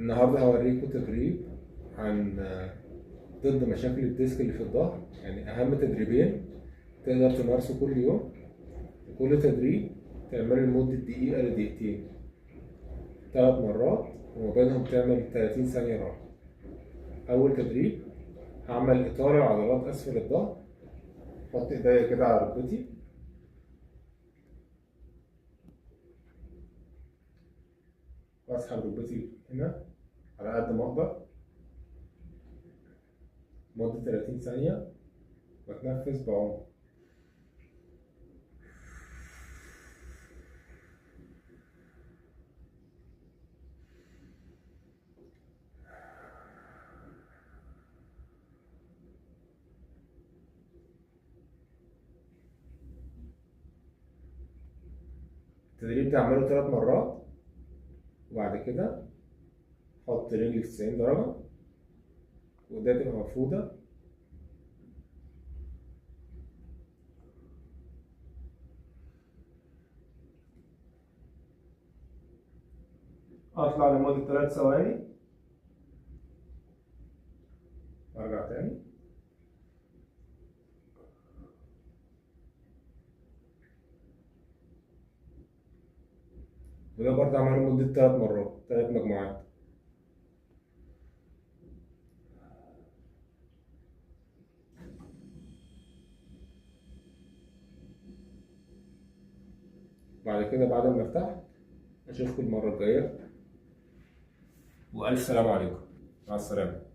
النهارده هوريكم تدريب عن ضد مشاكل الديسك اللي في الظهر، يعني أهم تدريبين تقدر تمارسه كل يوم. كل تدريب تعمله لمدة دقيقة لدقيقتين 3 مرات، وما بينهم تعمل 30 ثانية راحة. أول تدريب هعمل إطالة لعضلات أسفل الظهر. أحط إيديا كده على ركبتي وأسحب ركبتي هنا على قد ما أقدر لمدة 30 ثانية، وأتنفس بعمق. التدريب ده أعمله 3 مرات، وبعد كده حط رجلي في 90 درجة وإيديا تبقى مفرودة. أطلع لمدة 3 ثواني وأرجع تاني. وده برضه أعمله لمدة 3 مرات، 3 مجموعات. بعد كده بعد ما ارتحت أشوفكم المرة الجاية، وألف سلام عليكم. مع السلامة.